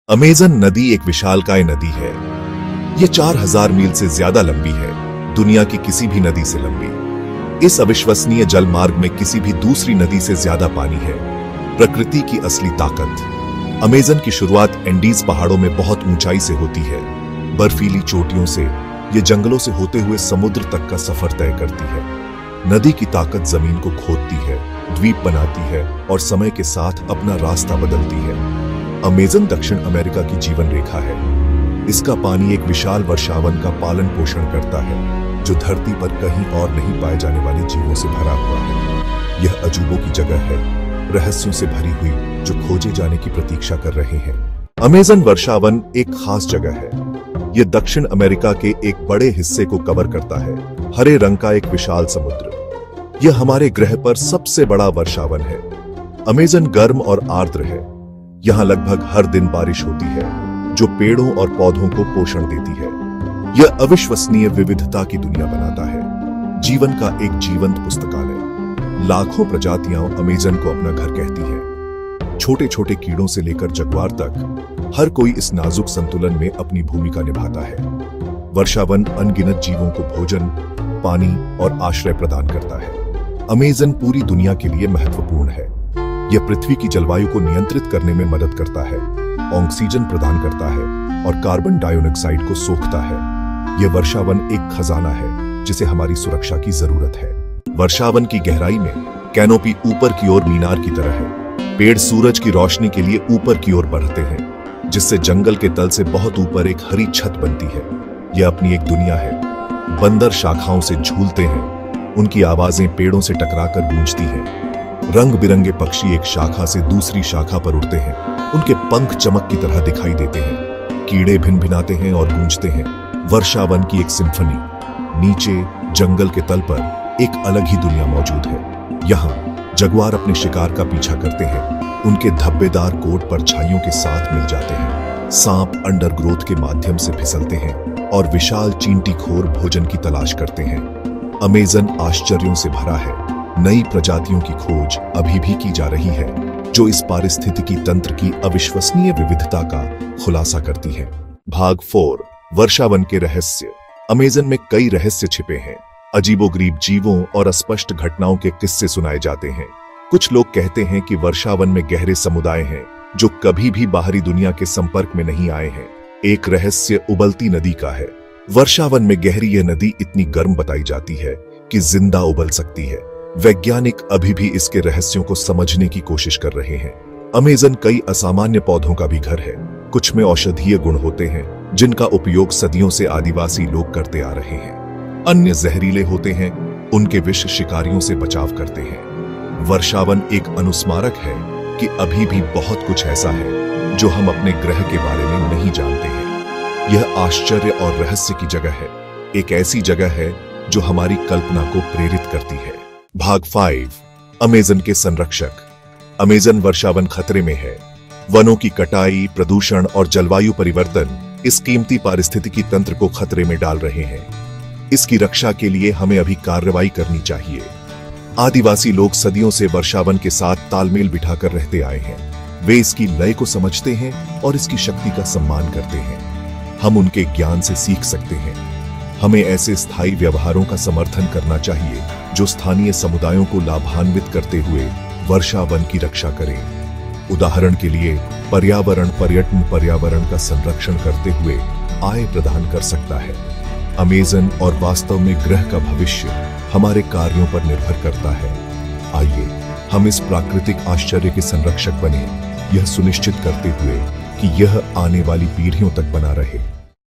Amazon नदी एक विशालकाय नदी है। ये 4000 मील से ज्यादा लंबी है, दुनिया की किसी भी नदी से लंबी। इस अविश्वसनीय जल मार्ग में किसी भी दूसरी नदी से ज्यादा पानी है। प्रकृति की असली ताकत। अमेज़न की शुरुआत एंडीज पहाड़ों में बहुत ऊंचाई से होती है। बर्फीली चोटियों से ये जंगलों से होते हुए समुद्र तक का सफर तय करती है। नदी की ताकत जमीन को खोदती है, द्वीप बनाती है और समय के साथ अपना रास्ता बदलती है। अमेज़न दक्षिण अमेरिका की जीवन रेखा है। इसका पानी एक विशाल वर्षावन का पालन पोषण करता है, जो धरती पर कहीं और नहीं पाए जाने वाले जीवों से भरा हुआ है। यह अजूबों की जगह है, रहस्यों से भरी हुई, जो खोजे जाने की प्रतीक्षा कर रहे हैं। अमेज़न वर्षावन एक खास जगह है। यह दक्षिण अमेरिका के एक बड़े हिस्से को कवर करता है। हरे रंग का एक विशाल समुद्र। यह हमारे ग्रह पर सबसे बड़ा वर्षावन है। अमेज़न गर्म और आर्द्र है। यहाँ लगभग हर दिन बारिश होती है, जो पेड़ों और पौधों को पोषण देती है। यह अविश्वसनीय विविधता की दुनिया बनाता है, जीवन का एक जीवंत पुस्तकालय। लाखों प्रजातियां अमेज़न को अपना घर कहती हैं। छोटे छोटे कीड़ों से लेकर जगुआर तक हर कोई इस नाजुक संतुलन में अपनी भूमिका निभाता है। वर्षावन अनगिनत जीवों को भोजन, पानी और आश्रय प्रदान करता है। अमेज़न पूरी दुनिया के लिए महत्वपूर्ण है। यह पृथ्वी की जलवायु को नियंत्रित करने में मदद करता है, ऑक्सीजन प्रदान करता है और कार्बन डाइऑक्साइड को सोखता है। यह वर्षावन एक खजाना है, जिसे हमारी सुरक्षा की जरूरत है। वर्षावन की गहराई में कैनोपी ऊपर की ओर मीनार की तरह है। पेड़ सूरज की रोशनी के लिए ऊपर की ओर बढ़ते हैं, जिससे जंगल के तल से बहुत ऊपर एक हरी छत बनती है। यह अपनी एक दुनिया है। बंदर शाखाओं से झूलते हैं, उनकी आवाजें पेड़ों से टकराकर गूंजती हैं। रंग बिरंगे पक्षी एक शाखा से दूसरी शाखा पर उड़ते हैं, उनके पंख चमक की तरह दिखाई देते हैं। कीड़े भिनभिनाते हैं और गूंजते हैं। वर्षावन की एक सिम्फनी। नीचे जंगल के तल पर एक अलग ही दुनिया मौजूद है। यहाँ जगुआर अपने शिकार का पीछा करते हैं। उनके धब्बेदार कोट परछाइयों के साथ मिल जाते हैं। सांप अंडरग्रोथ के माध्यम से फिसलते हैं और विशाल चींटीखोर भोजन की तलाश करते हैं। अमेज़न आश्चर्यों से भरा है। नई प्रजातियों की खोज अभी भी की जा रही है, जो इस पारिस्थितिकी तंत्र की अविश्वसनीय विविधता का खुलासा करती है। भाग 4, वर्षावन के रहस्य। अमेज़न में कई रहस्य छिपे हैं। अजीबोगरीब जीवों और अस्पष्ट घटनाओं के किस्से सुनाए जाते हैं। कुछ लोग कहते हैं कि वर्षावन में गहरे समुदाय हैं, जो कभी भी बाहरी दुनिया के संपर्क में नहीं आए हैं। एक रहस्य उबलती नदी का है। वर्षावन में गहरी यह नदी इतनी गर्म बताई जाती है कि जिंदा उबल सकती है। वैज्ञानिक अभी भी इसके रहस्यों को समझने की कोशिश कर रहे हैं। अमेज़न कई असामान्य पौधों का भी घर है। कुछ में औषधीय गुण होते हैं, जिनका उपयोग सदियों से आदिवासी लोग करते आ रहे हैं। अन्य जहरीले होते हैं, उनके विष शिकारियों से बचाव करते हैं। वर्षावन एक अनुस्मारक है कि अभी भी बहुत कुछ ऐसा है जो हम अपने ग्रह के बारे में नहीं जानते हैं। यह आश्चर्य और रहस्य की जगह है, एक ऐसी जगह है जो हमारी कल्पना को प्रेरित करती है। भाग 5, अमेज़न के संरक्षक। अमेज़न वर्षावन खतरे में है। वनों की कटाई, प्रदूषण और जलवायु परिवर्तन इस कीमती पारिस्थितिकी तंत्र को खतरे में डाल रहे हैं। इसकी रक्षा के लिए हमें अभी कार्रवाई करनी चाहिए। आदिवासी लोग सदियों से वर्षावन के साथ तालमेल बिठाकर रहते आए हैं। वे इसकी लय को समझते हैं और इसकी शक्ति का सम्मान करते हैं। हम उनके ज्ञान से सीख सकते हैं। हमें ऐसे स्थायी व्यवहारों का समर्थन करना चाहिए जो स्थानीय समुदायों को लाभान्वित करते हुए वर्षावन की रक्षा करें। उदाहरण के लिए पर्यावरण पर्यावरण का संरक्षण करते हुए आय प्रदान कर सकता है। अमेज़न और वास्तव में ग्रह का भविष्य हमारे कार्यों पर निर्भर करता है। आइए हम इस प्राकृतिक आश्चर्य के संरक्षक बने, यह सुनिश्चित करते हुए कि यह आने वाली पीढ़ियों तक बना रहे।